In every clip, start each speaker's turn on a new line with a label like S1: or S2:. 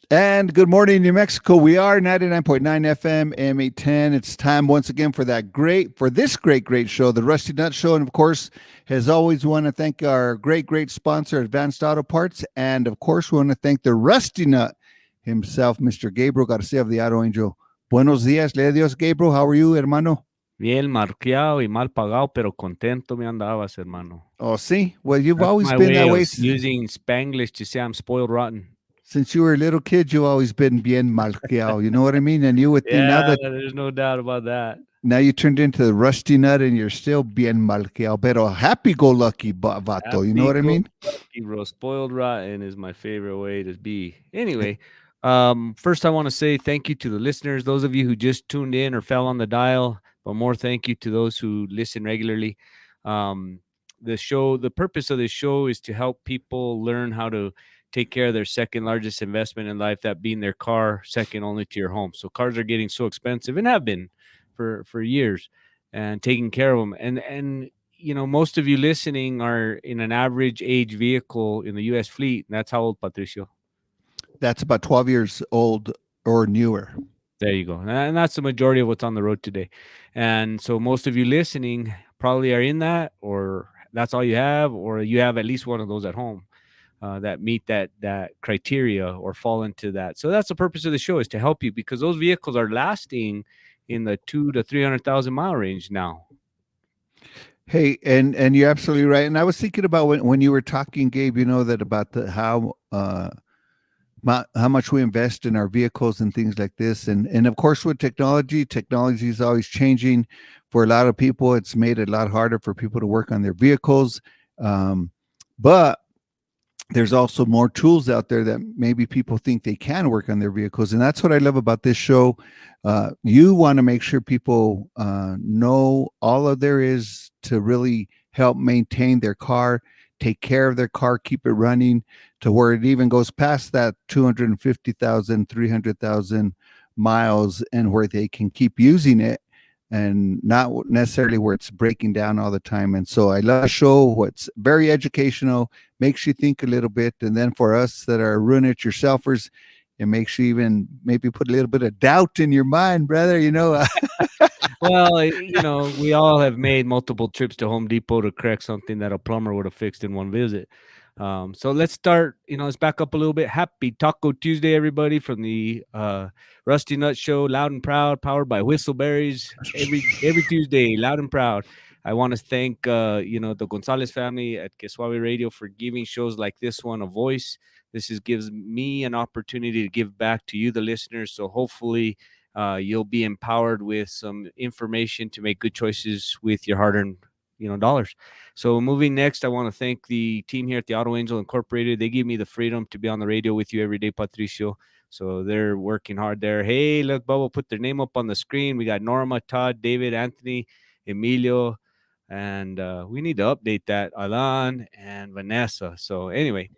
S1: And good morning, New Mexico. We are 99.9 FM, M810. It's time once again for this great show, the Rusty Nut Show. And of course, as always, we want to thank our great sponsor, Advanced Auto Parts. And of course, we want to thank the Rusty Nut himself, Mr. Gabriel Garcia of the Auto Angel. Buenos dias, le Dios, Gabriel. How are you, hermano?
S2: Bien marqueado y mal pagado, pero contento me andabas, hermano.
S1: Oh, see? Well, you've
S2: That's
S1: always
S2: my
S1: been
S2: way
S1: that
S2: of
S1: way.
S2: using Spanglish to say I'm spoiled rotten.
S1: Since you were a little kid, you've always been bien malcriado. You know what I mean? And you would think
S2: Yeah, there's no doubt about that.
S1: now you turned into the rusty nut and you're still bien malcriado, pero happy-go-lucky vato. You know
S2: Happy
S1: what I
S2: go
S1: mean?
S2: lucky, bro. Spoiled rotten is my favorite way to be. Anyway, first I want to say thank you to the listeners, those of you who just tuned in or fell on the dial, but more thank you to those who listen regularly. Um, the purpose of this show is to help people learn how to take care of their second largest investment in life, that being their car, second only to your home. So cars are getting so expensive and have been for years, and taking care of them. And most of you listening are in an average age vehicle in the U.S. fleet. And that's how old, Patricio?
S1: That's about 12 years old or newer.
S2: There you go. And that's the majority of what's on the road today. And so most of you listening probably are in that, or that's all you have, or you have at least one of those at home that meet that criteria or fall into that. So that's the purpose of the show, is to help you, because those vehicles are lasting in the 2 to 300,000 mile range now.
S1: Hey, and you're absolutely right. And I was thinking about when you were talking, Gabe, that about the how much we invest in our vehicles and things like this. And of course, with technology is always changing. For a lot of people, it's made it a lot harder for people to work on their vehicles. But there's also more tools out there that maybe people think they can work on their vehicles. And that's what I love about this show. You want to make sure people know all of there is to really help maintain their car, take care of their car, keep it running to where it even goes past that 250,000, 300,000 miles, and where they can keep using it and not necessarily where it's breaking down all the time. And so I love the show. What's very educational, makes you think a little bit. And then for us that are run it yourselfers, it makes you even maybe put a little bit of doubt in your mind, brother.
S2: Well, we all have made multiple trips to Home Depot to correct something that a plumber would have fixed in one visit. So let's start. Let's back up a little bit. Happy Taco Tuesday, everybody, from the Rusty Nut Show, loud and proud, powered by Whistleberries. Every Tuesday, loud and proud. I want to thank the Gonzalez family at Que Suave Radio for giving shows like this one a voice. Gives me an opportunity to give back to you, the listeners. So hopefully you'll be empowered with some information to make good choices with your hard-earned dollars. So moving next, I want to thank the team here at the Auto Angel Incorporated. They give me the freedom to be on the radio with you every day, Patricio. So they're working hard there. Hey, look, Bubba, put their name up on the screen. We got Norma, Todd, David, Anthony, Emilio, and we need to update that, Alan and Vanessa. So anyway,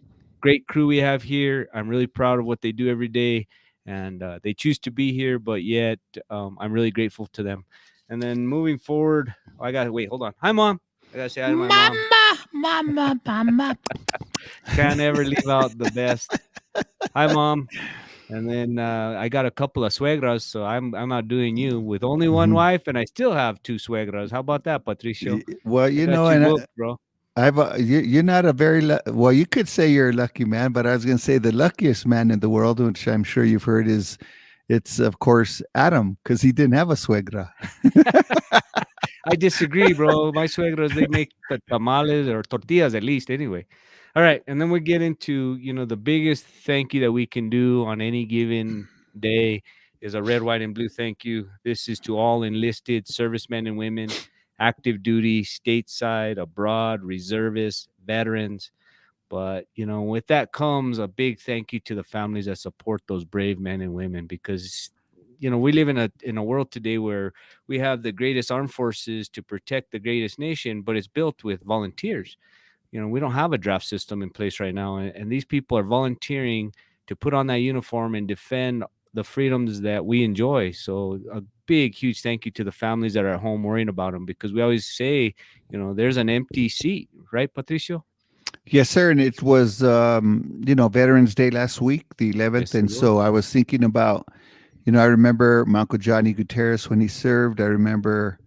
S2: great crew we have here. I'm really proud of what they do every day, and they choose to be here, but yet I'm really grateful to them. And then moving forward, I got to wait. Hold on. Hi, mom. I gotta say hi to my mom.
S3: Mama.
S2: Can't ever leave out the best. Hi, mom. And then I got a couple of suegras, so I'm outdoing you with only one
S1: Mhm.
S2: wife, and I still have two suegras. How about that, Patricio?
S1: Well,
S2: I got you
S1: and
S2: booked, bro.
S1: you're not a very well. You could say you're a lucky man, but I was going to say the luckiest man in the world, which I'm sure you've heard, is it's of course Adam because he didn't have a suegra.
S2: I disagree, bro. My suegros, they make the tamales or tortillas at least anyway. All right. And then we get into, the biggest thank you that we can do on any given day is a red, white, and blue thank you. This is to all enlisted servicemen and women, active duty, stateside, abroad, reservists, veterans. But, with that comes a big thank you to the families that support those brave men and women, because, we live in a world today where we have the greatest armed forces to protect the greatest nation, but it's built with volunteers. We don't have a draft system in place right now. And these people are volunteering to put on that uniform and defend the freedoms that we enjoy. So a big, huge thank you to the families that are at home worrying about them, because we always say, there's an empty seat, right, Patricio?
S1: Yes, sir. And it was, Veterans Day last week, the 11th.
S2: Yes, it
S1: And
S2: was.
S1: so I was thinking about, I remember my Uncle Johnny Gutierrez when he served. I remember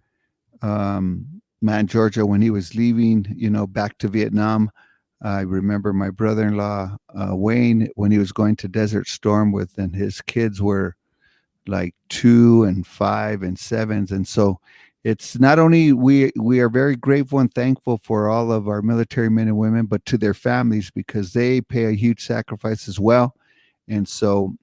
S1: Matt Georgia when he was leaving, back to Vietnam. I remember my brother-in-law, Wayne, when he was going to Desert Storm with, and his kids were like 2 and 5 and 7s. And so it's not only we are very grateful and thankful for all of our military men and women, but to their families because they pay a huge sacrifice as well. And so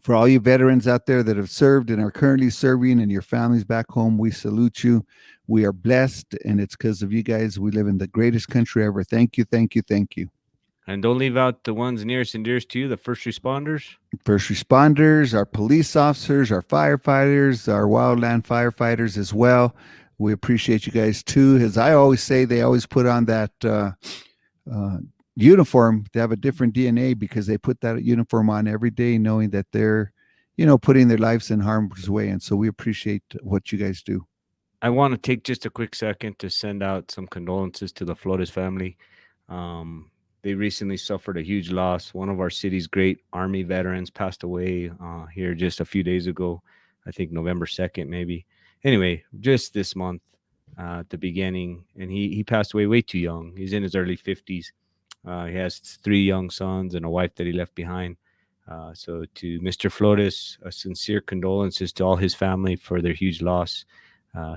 S1: for all you veterans out there that have served and are currently serving and your families back home, we salute you. We are blessed, and it's because of you guys we live in the greatest country ever. Thank you, thank you, thank you.
S2: And don't leave out the ones nearest and dearest to you, the first responders.
S1: First responders, our police officers, our firefighters, our wildland firefighters as well. We appreciate you guys too. As I always say, they always put on that uh, uniform. They have a different DNA because they put that uniform on every day, knowing that they're, putting their lives in harm's way. And so we appreciate what you guys do.
S2: I want to take just a quick second to send out some condolences to the Flores family. Um, they recently suffered a huge loss. One of our city's great Army veterans passed away here just a few days ago. I think November 2nd, maybe. Anyway, just this month at the beginning. And he passed away way too young. He's in his early 50s. He has 3 young sons and a wife that he left behind. So, to Mr. Flores, a sincere condolences to all his family for their huge loss.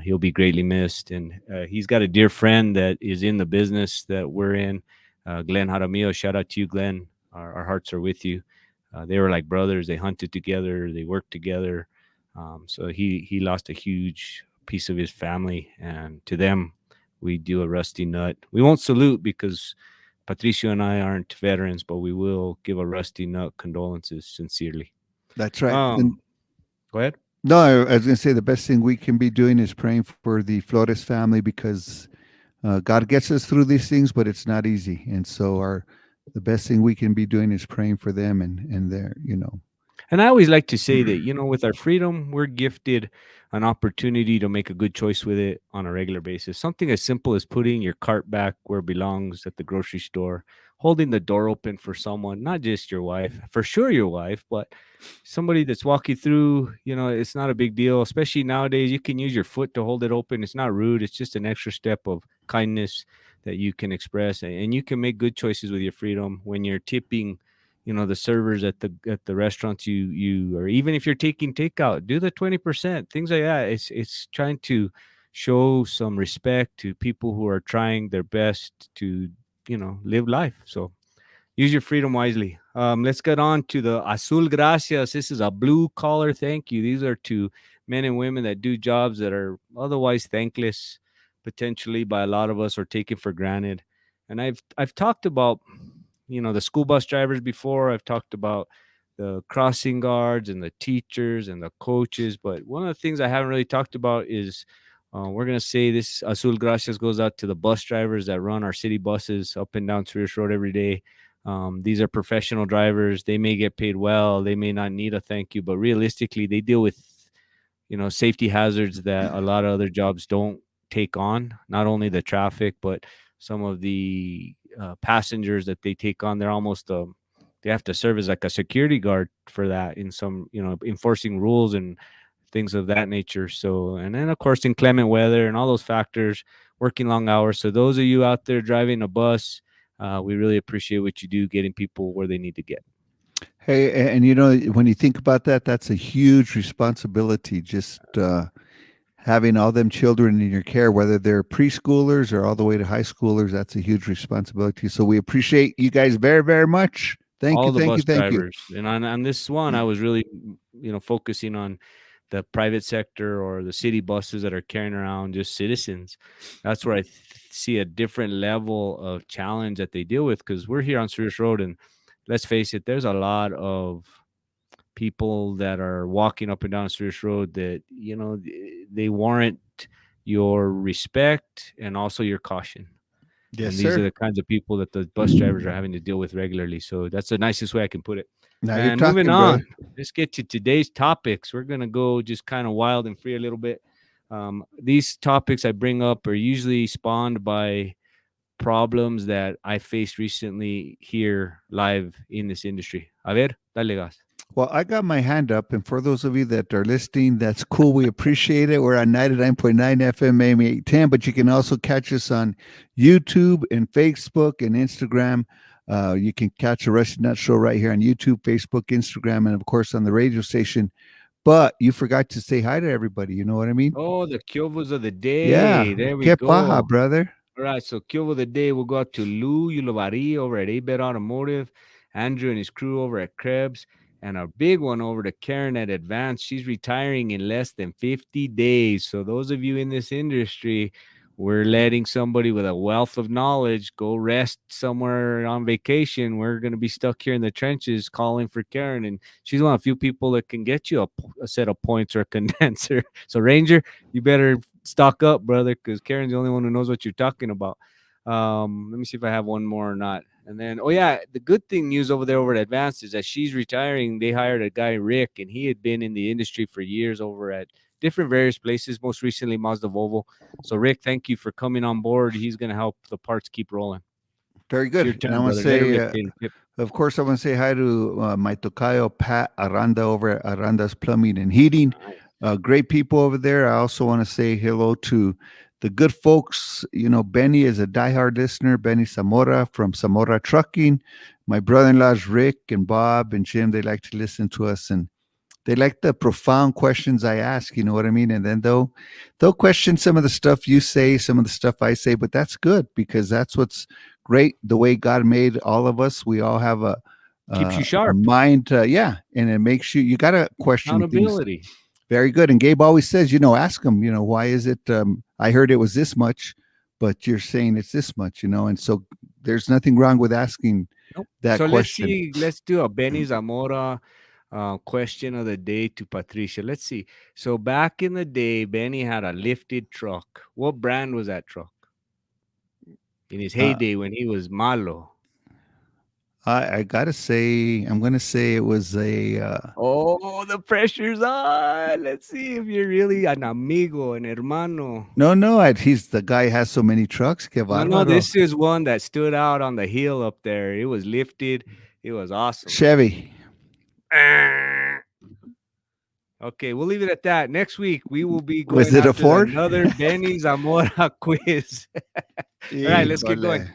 S2: He'll be greatly missed. And he's got a dear friend that is in the business that we're in, Glenn Jaramillo. Shout out to you, Glenn. Our hearts are with you. They were like brothers. They hunted together, they worked together. So he lost a huge piece of his family. And to them, we do a rusty nut. We won't salute because Patricio and I aren't veterans, but we will give a rusty nut condolences sincerely.
S1: That's right. And
S2: Um, Go ahead.
S1: no, I was going to say the best thing we can be doing is praying for the Flores family because God gets us through these things, but it's not easy. And so the best thing we can be doing is praying for them and their.
S2: And I always like to say that, with our freedom, we're gifted an opportunity to make a good choice with it on a regular basis. Something as simple as putting your cart back where it belongs at the grocery store, holding the door open for someone, not just your wife, for sure your wife, but somebody that's walking through, it's not a big deal. Especially nowadays, you can use your foot to hold it open. It's not rude. It's just an extra step of kindness that you can express. And you can make good choices with your freedom when you're tipping, the servers at the restaurants, or even if you're taking takeout, do the 20%, things like that. It's trying to show some respect to people who are trying their best to live life. So use your freedom wisely. Let's get on to the Azul Gracias. This is a blue collar thank you. These are to men and women that do jobs that are otherwise thankless, potentially by a lot of us, or taken for granted. And I've talked about the school bus drivers before. I've talked about the crossing guards and the teachers and the coaches. But one of the things I haven't really talked about is we're going to say this Azul Gracias goes out to the bus drivers that run our city buses up and down Swedish Road every day. These are professional drivers. They may get paid well. They may not need a thank you, but realistically, they deal with safety hazards that a lot of other jobs don't take on. Not only the traffic, but some of the passengers that they take on. They're almost they have to serve as like a security guard for that in some enforcing rules and things of that nature. So, and then of course inclement weather and all those factors, working long hours. So those of you out there driving a bus, we really appreciate what you do, getting people where they need to get.
S1: Hey, and when you think about that, that's a huge responsibility. Just having all them children in your care, whether they're preschoolers or all the way to high schoolers, that's a huge responsibility. So we appreciate you guys very, very much. Thank you,
S2: All the
S1: thank you,
S2: bus
S1: thank you.
S2: drivers. And on this one, I was really, focusing on the private sector or the city buses that are carrying around just citizens. That's where I see a different level of challenge that they deal with, because we're here on Swedish Road, and let's face it, there's a lot of people that are walking up and down Swedish Road that they warrant your respect and also your caution.
S1: Yes,
S2: And these are
S1: sir.
S2: the kinds of people that the bus drivers are having to deal with regularly. So that's the nicest way I can put it.
S1: Now you're
S2: And moving
S1: talking, brother.
S2: on, let's get to today's topics. We're going to go just kind of wild and free a little bit. These topics I bring up are usually spawned by problems that I faced recently here live in this industry. A ver, dale gas.
S1: Well, I got my hand up, and for those of you that are listening, that's cool. We appreciate it. We're on 99.9 FM AM 810, but you can also catch us on YouTube and Facebook and Instagram. You can catch a Rusty Nut Show right here on YouTube, Facebook, Instagram, and of course on the radio station. But you forgot to say hi to everybody. You know what I mean?
S2: Oh, the Kyovos of the day.
S1: Yeah.
S2: There we
S1: Que paja,
S2: go.
S1: brother.
S2: All right, so Kyovo of the day, we'll go out to Lou Ulivari over at Abet Automotive, Andrew and his crew over at Krebs, and our big one over to Karen at Advance. She's retiring in less than 50 days. So those of you in this industry, we're letting somebody with a wealth of knowledge go rest somewhere on vacation. We're going to be stuck here in the trenches calling for Karen, and she's one of the few people that can get you a set of points or a condenser. So Ranger, you better stock up, brother, because Karen's the only one who knows what you're talking about. Let me see if I have one more or not. And then, oh yeah, the good thing news over there over at Advanced is that she's retiring. They hired a guy, Rick, and he had been in the industry for years over at different various places, most recently Mazda Volvo. So Rick, thank you for coming on board. He's going to help the parts keep rolling.
S1: Very
S2: It's your
S1: good. And I
S2: turn,
S1: want to
S2: brother. Let her
S1: say,
S2: rip, Taylor. Yep.
S1: of course, I want to say hi to my tocayo, Pat Aranda, over at Aranda's Plumbing and Heating.
S2: Nice.
S1: Great people over there. I also want to say hello to the good folks. You know, Benny is a diehard listener, Benny Zamora from Zamora Trucking. My brother in laws, Rick and Bob and Jim, they like to listen to us, and they like the profound questions I ask, you know what I mean? And then they'll question some of the stuff you say, some of the stuff I say, but that's good because that's what's great. The way God made all of us, we all have
S2: Keeps you
S1: a
S2: sharp.
S1: mind, yeah, and it makes you gotta question things.
S2: Accountability.
S1: Very good. And Gabe always says, you know, ask him, you know, why is it? I heard it was this much, but you're saying it's this much, you know, and so there's nothing wrong with asking
S2: Nope.
S1: that
S2: So
S1: question.
S2: let's do a Benny Zamora question of the day to Patricia. Let's see. So back in the day, Benny had a lifted truck. What brand was that truck? In his
S1: Uh,
S2: heyday when he was malo.
S1: I gotta say, I'm gonna say it was a.
S2: Oh, the pressure's on. Let's see if you're really an amigo, an hermano.
S1: No, he's the guy has so many trucks. Que
S2: No,
S1: bárbaro.
S2: this is one that stood out on the hill up there. It was lifted. It was awesome.
S1: Chevy.
S2: Okay, we'll leave it at that. Next week we will be going
S1: Was it a
S2: after
S1: Ford?
S2: another Benny Zamora quiz. All right, let's get going.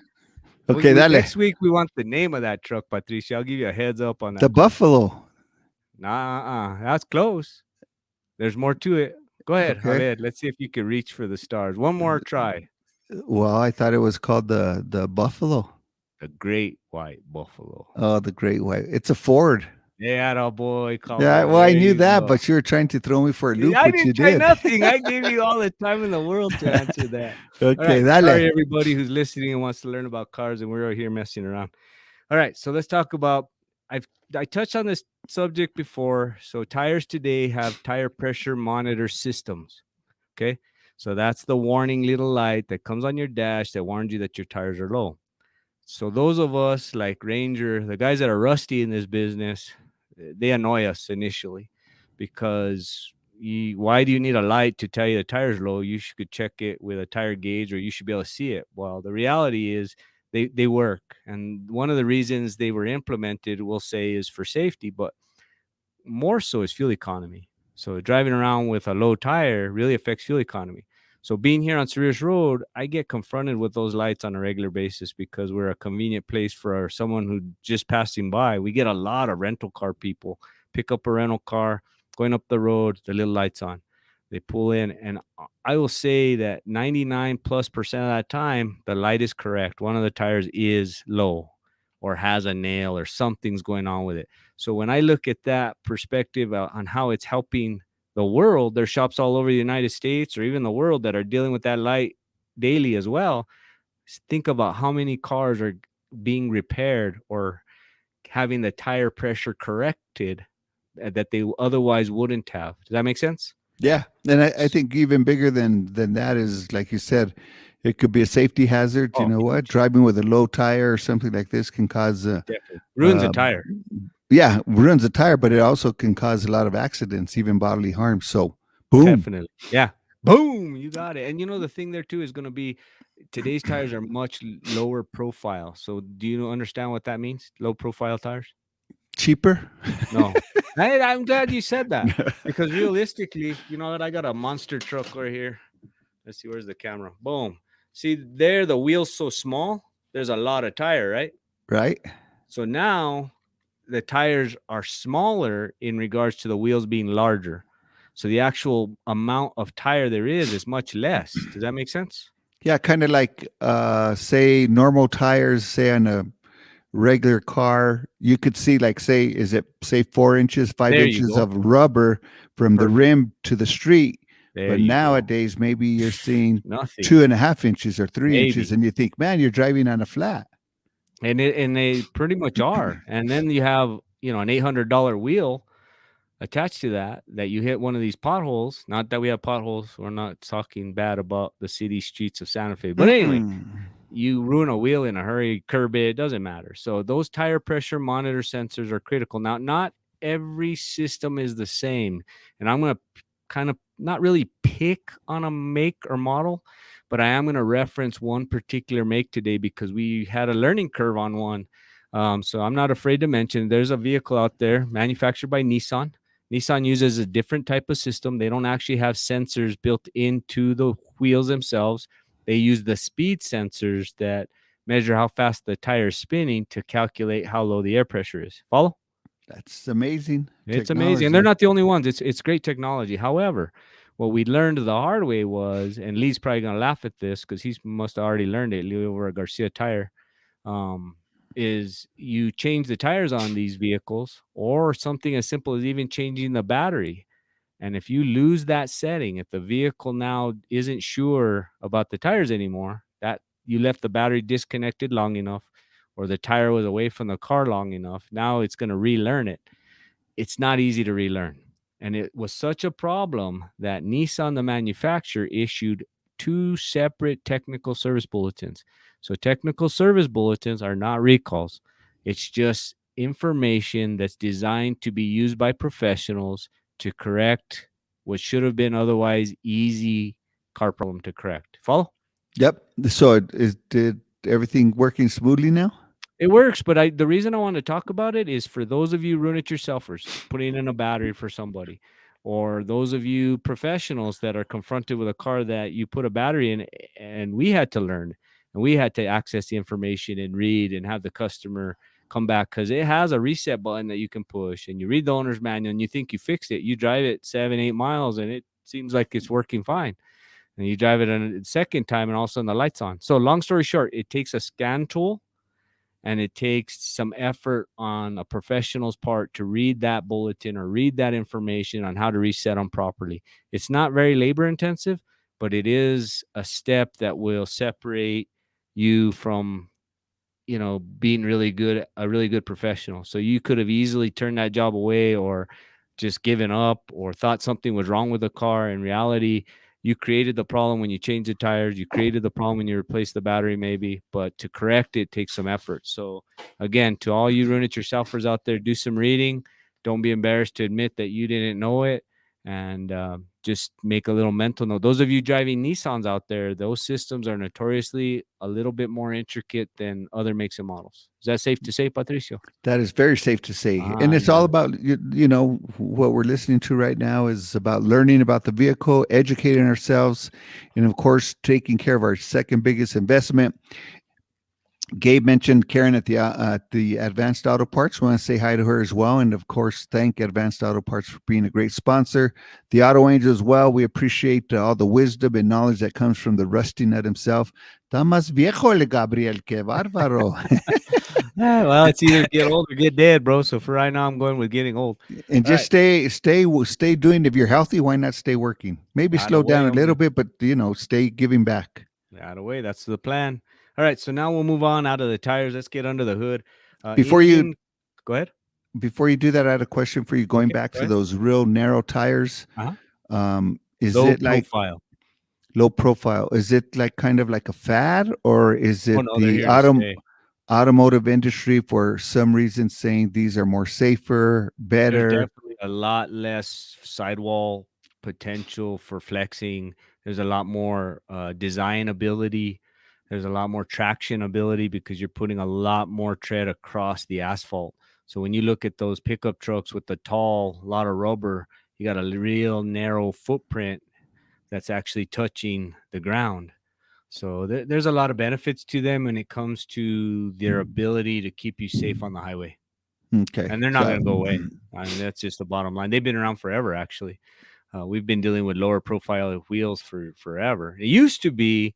S1: Okay, dale.
S2: Next week we want the name of that truck, Patricia. I'll give you a heads up on that.
S1: The Buffalo.
S2: Nah, that's close. There's more to it. Go ahead,
S1: Okay.
S2: Javier. Let's see if you can reach for the stars. One more try.
S1: Well, I thought it was called the Buffalo.
S2: The Great White Buffalo.
S1: Oh, the Great White. It's a Ford.
S2: Yeah, oh boy.
S1: Yeah, well, I knew that, but you were trying to throw me for a loop,
S2: I
S1: which you
S2: didn't try
S1: did.
S2: nothing. I gave you all the time in the world to answer that.
S1: Okay,
S2: All right. Sorry,
S1: dale.
S2: everybody who's listening and wants to learn about cars, and we're out here messing around. All right, so let's talk about. I touched on this subject before. So tires today have tire pressure monitor systems. Okay, so that's the warning little light that comes on your dash that warns you that your tires are low. So those of us like Ranger, the guys that are rusty in this business, they annoy us initially because why do you need a light to tell you the tire's low? You should check it with a tire gauge or you should be able to see it. Well, the reality is they work. And one of the reasons they were implemented, we'll say, is for safety, but more so is fuel economy. So driving around with a low tire really affects fuel economy. So being here on Cerritos Road, I get confronted with those lights on a regular basis because we're a convenient place for someone who just passing by. We get a lot of rental car people pick up a rental car, going up the road, the little lights on. They pull in, and I will say that 99+% of that time, the light is correct. One of the tires is low or has a nail or something's going on with it. So when I look at that perspective on how it's helping the world, there's shops all over the United States or even the world that are dealing with that light daily as well. Think about how many cars are being repaired or having the tire pressure corrected that they otherwise wouldn't have. Does that make sense?
S1: Yeah, and I think even bigger than that is, like you said, it could be a safety hazard. You know what? Driving with a low tire or something like this can cause
S2: definitely ruins a tire.
S1: Yeah, ruins a tire, but it also can cause a lot of accidents, even bodily harm. So, boom.
S2: Definitely. Yeah. Boom, you got it. And you know the thing there too is going to be today's tires are much lower profile. So do you understand what that means? Low profile tires?
S1: Cheaper.
S2: No. I'm glad you said that because realistically, you know what? I got a monster truck right here. Let's see, where's the camera? Boom. See there, the wheel's so small. There's a lot of tire, right?
S1: Right?
S2: So now the tires are smaller in regards to the wheels being larger. So the actual amount of tire there is much less. Does that make sense?
S1: Yeah, kind of like say normal tires, say on a regular car, you could see like say, is it say 4 inches, five
S2: There you
S1: inches
S2: go.
S1: of rubber from the
S2: Perfect.
S1: rim to the street.
S2: There
S1: But
S2: you go.
S1: nowadays, maybe you're seeing
S2: Nothing.
S1: 2.5 inches or 3 inches,
S2: Maybe.
S1: and you think, man, you're driving on a flat.
S2: And they pretty much are. And then you have, an $800 wheel attached to that you hit one of these potholes. Not that we have potholes. We're not talking bad about the city streets of Santa Fe. But anyway,
S1: Mm-mm.
S2: you ruin a wheel in a hurry, curb it doesn't matter. So those tire pressure monitor sensors are critical. Now, not every system is the same, and I'm going to kind of not really pick on a make or model, but I am going to reference one particular make today because we had a learning curve on one. So I'm not afraid to mention there's a vehicle out there manufactured by Nissan. Nissan uses a different type of system. They don't actually have sensors built into the wheels themselves. They use the speed sensors that measure how fast the tire is spinning to calculate how low the air pressure is. Follow?
S1: That's amazing
S2: It's amazing. And they're
S1: technology.
S2: not the only ones. It's great technology. However, what we learned the hard way was, and Lee's probably gonna laugh at this because he must have already learned it, Lee over at Garcia Tire, um, is you change the tires on these vehicles or something as simple as even changing the battery. And if you lose that setting, if the vehicle now isn't sure about the tires anymore, that you left the battery disconnected long enough or the tire was away from the car long enough, now it's going to relearn it. It's not easy to relearn. And it was such a problem that Nissan, the manufacturer, issued two separate technical service bulletins. So, technical service bulletins are not recalls, it's just information that's designed to be used by professionals to correct what should have been otherwise easy car problem to correct. Follow?
S1: Yep. So did everything working smoothly now?
S2: It works, but the reason I want to talk about it is for those of you ruin it yourselfers, putting in a battery for somebody, or those of you professionals that are confronted with a car that you put a battery in, and we had to learn, and we had to access the information and read and have the customer come back because it has a reset button that you can push, and you read the owner's manual and you think you fixed it. You drive it 7-8 miles and it seems like it's working fine. And you drive it a second time and all of a sudden the light's on. So long story short, it takes a scan tool and it takes some effort on a professional's part to read that bulletin or read that information on how to reset them properly. It's not very labor intensive, but it is a step that will separate you from being a really good professional. So you could have easily turned that job away or just given up or thought something was wrong with the car. In reality, you created the problem when you changed the tires. You created the problem when you replaced the battery, maybe, but to correct it takes some effort. So again, to all you ruin it yourselfers out there, do some reading. Don't be embarrassed to admit that you didn't know it. And just make a little mental note. Those of you driving Nissans out there, those systems are notoriously a little bit more intricate than other makes and models. Is that safe to say, Patricio?
S1: That is very safe to say. And it's all
S2: Ándale.
S1: about, what we're listening to right now is about learning about the vehicle, educating ourselves, and of course, taking care of our second biggest investment. Gabe mentioned Karen at the Advanced Auto Parts. We want to say hi to her as well. And of course, thank Advanced Auto Parts for being a great sponsor. The Auto Angel as well. We appreciate all the wisdom and knowledge that comes from the Rusty Nut himself. Está más viejo el Gabriel, que bárbaro.
S2: Well, it's either get old or get dead, bro. So for right now, I'm going with getting old.
S1: And
S2: All
S1: just
S2: right.
S1: stay doing. If you're healthy, why not stay working? Maybe
S2: Out of
S1: slow
S2: the way,
S1: down a little
S2: hombre.
S1: bit, but stay giving back.
S2: Out of the way. That's the plan. All right. So now we'll move on out of the tires. Let's get under the hood.
S1: Before you
S2: Engine. Go ahead.
S1: before you do that, I had a question for you. Going
S2: Okay.
S1: back
S2: Go
S1: to
S2: ahead.
S1: those real narrow tires,
S2: Uh-huh.
S1: is
S2: Low
S1: it like
S2: profile.
S1: low profile? Is it like kind of like a fad, or is
S2: Oh,
S1: it
S2: no, they're
S1: the
S2: here to stay.
S1: automotive industry for some reason saying these are more safer,
S2: There's
S1: better?
S2: definitely a lot less sidewall potential for flexing. There's a lot more design ability. There's a lot more traction ability because you're putting a lot more tread across the asphalt. So when you look at those pickup trucks with the tall, lot of rubber, you got a real narrow footprint that's actually touching the ground. So there's a lot of benefits to them when it comes to their ability to keep you safe on the highway.
S1: Okay.
S2: And they're not
S1: So,
S2: going to go away. I mean, that's just the bottom line. They've been around forever, actually. We've been dealing with lower profile wheels for forever. It used to be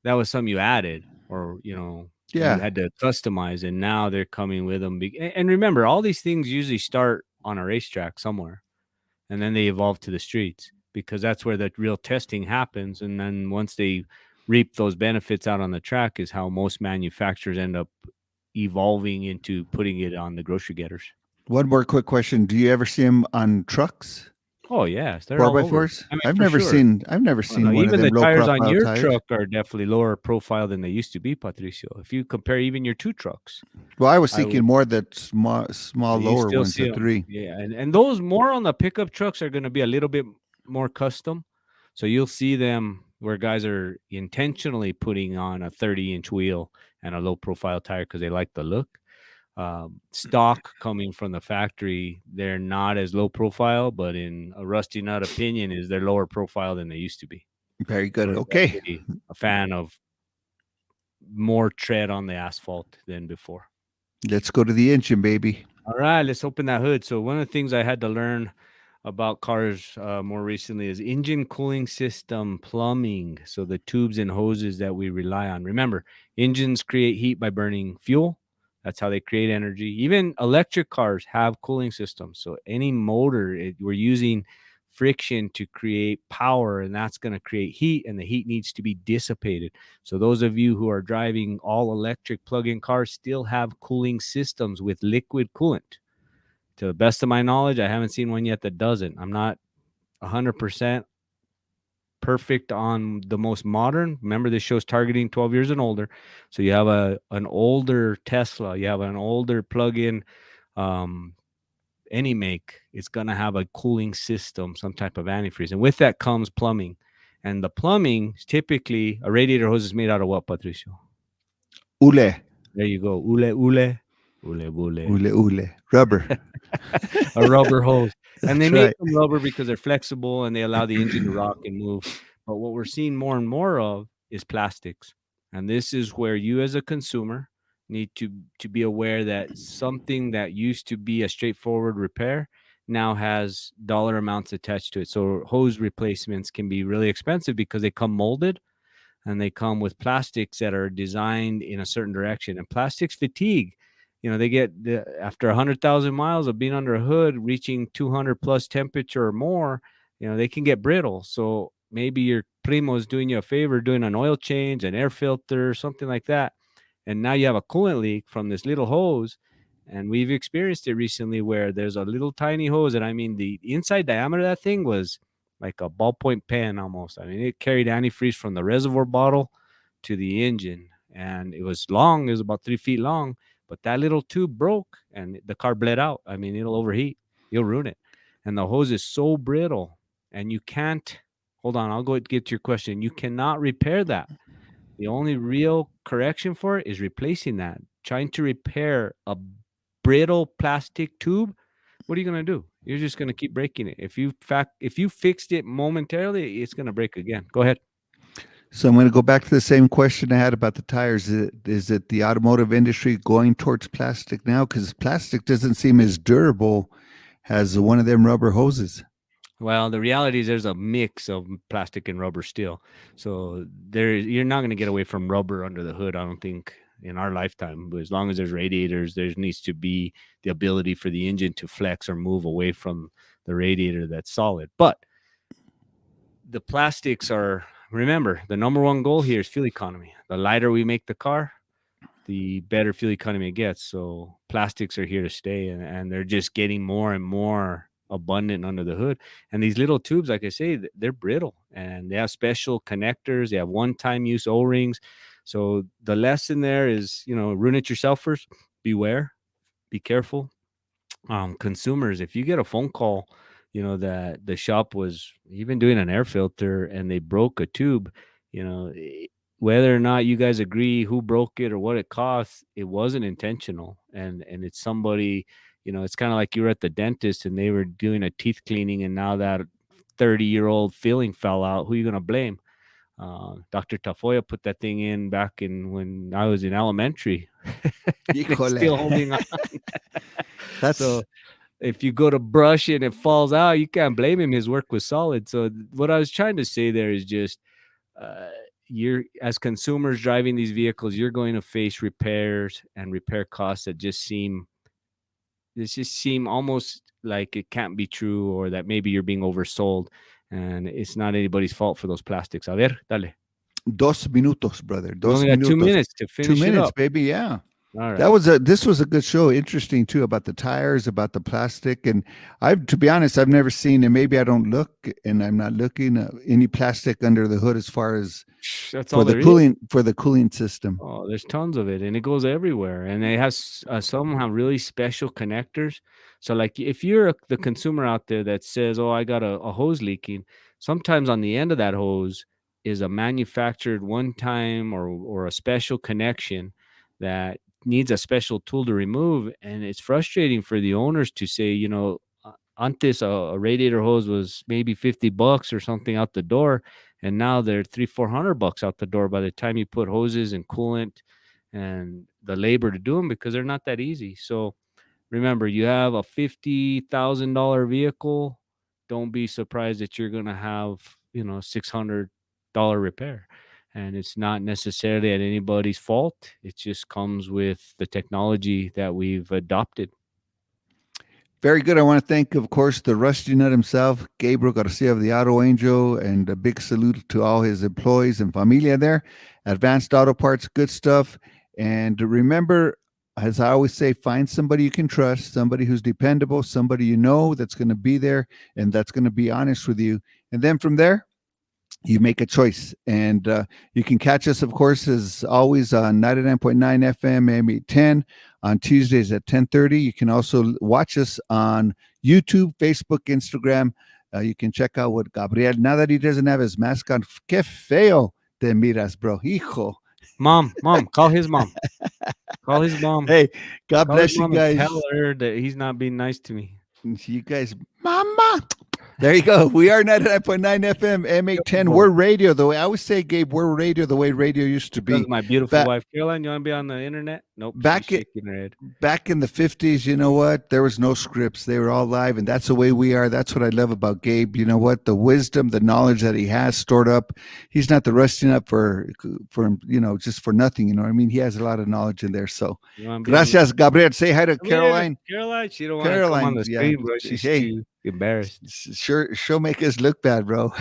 S2: that was something you added, or you
S1: yeah.
S2: had to customize, and now they're coming with them. And remember, all these things usually start on a racetrack somewhere, and then they evolve to the streets because that's where the real testing happens. And then once they reap those benefits out on the track, is how most manufacturers end up evolving into putting it on the grocery getters.
S1: One more quick question. Do you ever see them on trucks?
S2: Oh yes, they're
S1: Four
S2: all
S1: by
S2: over.
S1: fours?
S2: I mean,
S1: I've
S2: for
S1: never
S2: sure.
S1: seen I've never
S2: Oh, no,
S1: seen one of
S2: even
S1: them
S2: the
S1: low
S2: tires on
S1: profile
S2: your
S1: tires.
S2: truck are definitely lower profile than they used to be, Patricio. If you compare even your two trucks,
S1: Well, I was
S2: I
S1: thinking
S2: would
S1: more that small
S2: you
S1: lower
S2: still
S1: ones,
S2: see
S1: the
S2: them.
S1: three.
S2: Yeah, and those more on the pickup trucks are going to be a little bit more custom. So you'll see them where guys are intentionally putting on a 30-inch wheel and a low profile tire because they like the look. Stock coming from the factory, they're not as low profile, but in a Rusty Nut opinion, is they're lower profile than they used to be.
S1: Very
S2: So
S1: good.
S2: he's
S1: Okay.
S2: actually a fan of more tread on the asphalt than before.
S1: Let's go to the engine, baby.
S2: All right, let's open that hood. So one of the things I had to learn about cars more recently is engine cooling system plumbing. So the tubes and hoses that we rely on. Remember, engines create heat by burning fuel. That's how they create energy. Even electric cars have cooling systems. So any motor, we're using friction to create power, and that's going to create heat, and the heat needs to be dissipated. So those of you who are driving all electric plug-in cars still have cooling systems with liquid coolant. To the best of my knowledge, I haven't seen one yet that doesn't. I'm not 100% perfect on the most modern. Remember, this show's targeting 12 years and older. So you have an older Tesla, you have an older plug-in, um, any make, it's going to have a cooling system, some type of antifreeze. And with that comes plumbing. And the plumbing, typically, a radiator hose is made out of what, Patricio?
S1: Ule.
S2: There you go. Ule, ule, ule, ule.
S1: Ule. Rubber.
S2: A rubber hose. And they
S1: That's
S2: make
S1: right.
S2: them rubber because they're flexible and they allow the engine to rock and move. But what we're seeing more and more of is plastics. And this is where you as a consumer need to be aware that something that used to be a straightforward repair now has dollar amounts attached to it. So hose replacements can be really expensive because they come molded and they come with plastics that are designed in a certain direction. And plastics fatigue, they get after 100,000 miles of being under a hood, reaching 200 plus temperature or more, they can get brittle. So maybe your primo is doing you a favor, doing an oil change, an air filter, something like that, and now you have a coolant leak from this little hose. And we've experienced it recently where there's a little tiny hose, and I mean the inside diameter of that thing was like a ballpoint pen almost. I mean, it carried antifreeze from the reservoir bottle to the engine, and it was long. It was about 3 feet long, but that little tube broke, and the car bled out. I mean, it'll overheat. You'll ruin it. And the hose is so brittle, and you can't. Hold on, I'll go get to your question. You cannot repair that. The only real correction for it is replacing that. Trying to repair a brittle plastic tube, what are you going to do? You're just going to keep breaking it. If you fixed it momentarily, it's going to break again. Go ahead.
S1: So I'm going to go back to the same question I had about the tires. Is it the automotive industry going towards plastic now? Because plastic doesn't seem as durable as one of them rubber hoses.
S2: Well, the reality is there's a mix of plastic and rubber still. So you're not going to get away from rubber under the hood, I don't think, in our lifetime. But as long as there's radiators, there needs to be the ability for the engine to flex or move away from the radiator that's solid. But the plastics remember, the number one goal here is fuel economy. The lighter we make the car, the better fuel economy it gets. So plastics are here to stay, and they're just getting more and more abundant under the hood. And these little tubes, like I say, they're brittle, and they have special connectors. They have one-time use O-rings. So the lesson there is, ruin it yourself first. Beware, be careful. Consumers, if you get a phone call, that the shop was even doing an air filter and they broke a tube. You know, whether or not you guys agree who broke it or what it costs, it wasn't intentional, and it's somebody. It's kind of like you were at the dentist and they were doing a teeth cleaning, and now that 30-year-old filling fell out. Who are you gonna blame? Dr. Tafoya put that thing in back in when I was in elementary. It's
S1: Híjole.
S2: still holding on.
S1: That's
S2: So if you go to brush it and it falls out, you can't blame him. His work was solid. So what I was trying to say there is just uh, you're as consumers driving these vehicles, you're going to face repairs and repair costs that just seem almost like it can't be true, or that maybe you're being oversold, and it's not anybody's fault for those plastics. A ver, dale.
S1: 2 minutos, brother.
S2: We
S1: Dos
S2: only got 2
S1: minutos.
S2: minutes to
S1: 2
S2: finish it
S1: minutes,
S2: up.
S1: baby. Yeah.
S2: All right.
S1: This was a good show. Interesting too about the tires, about the plastic, and to be honest, I've never seen, and maybe I don't look, and I'm not looking any plastic under the hood as far as
S2: That's
S1: for
S2: all
S1: the
S2: there is.
S1: cooling system.
S2: Oh, there's tons of it, and it goes everywhere. And it has some have really special connectors. So, like, if you're the consumer out there that says, "Oh, I got a hose leaking," sometimes on the end of that hose is a manufactured one time or a special connection that needs a special tool to remove, and it's frustrating for the owners to say, antes a radiator hose was maybe $50 or something out the door, and now they're $300-400 out the door by the time you put hoses and coolant and the labor to do them, because they're not that easy. So remember, you have a $50,000 vehicle, don't be surprised that you're going to have $600 repair, and it's not necessarily at anybody's fault. It just comes with the technology that we've adopted.
S1: Very good. I want to thank, of course, the Rusty Nut himself, Gabriel Garcia of the Auto Angel, and a big salute to all his employees and familia there. Advanced Auto Parts, good stuff. And remember, as I always say, find somebody you can trust, somebody who's dependable, somebody you know that's going to be there and that's going to be honest with you. And then from there, you make a choice. And you can catch us, of course, as always on 99.9 FM, AM 810 on Tuesdays at 10:30. You can also watch us on YouTube, Facebook, Instagram. You can check out what Gabriel, now that he doesn't have his mask on, que feo te miras, bro. Hijo.
S2: Mom, call his mom. Call his mom.
S1: Hey, God
S2: Call his
S1: bless you
S2: mom and
S1: guys.
S2: tell her that he's not being nice to me.
S1: You guys, mama. There you go. We are 99.9 FM, M810. We're radio, the way I always say, Gabe, we're radio the way radio used to
S2: Because
S1: be.
S2: of my beautiful wife, Caroline. You want to be on the internet? Nope.
S1: Back
S2: she's shaking her head.
S1: Back in the 50s, you know what? There was no scripts. They were all live, and that's the way we are. That's what I love about Gabe. You know what? The wisdom, the knowledge that he has stored up. He's not the rusting up for just for nothing. You know what I mean? He has a lot of knowledge in there. So, gracias, Gabriel. Say hi to Caroline.
S2: Caroline, she don't want to come on the screen, bro. She's too embarrassed.
S1: Sure, she'll make us look bad, bro.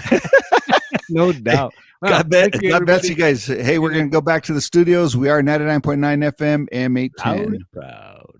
S2: No doubt.
S1: God bless you guys. Hey, we're going to go back to the studios. We are 99.9 FM, M810.
S2: Proud.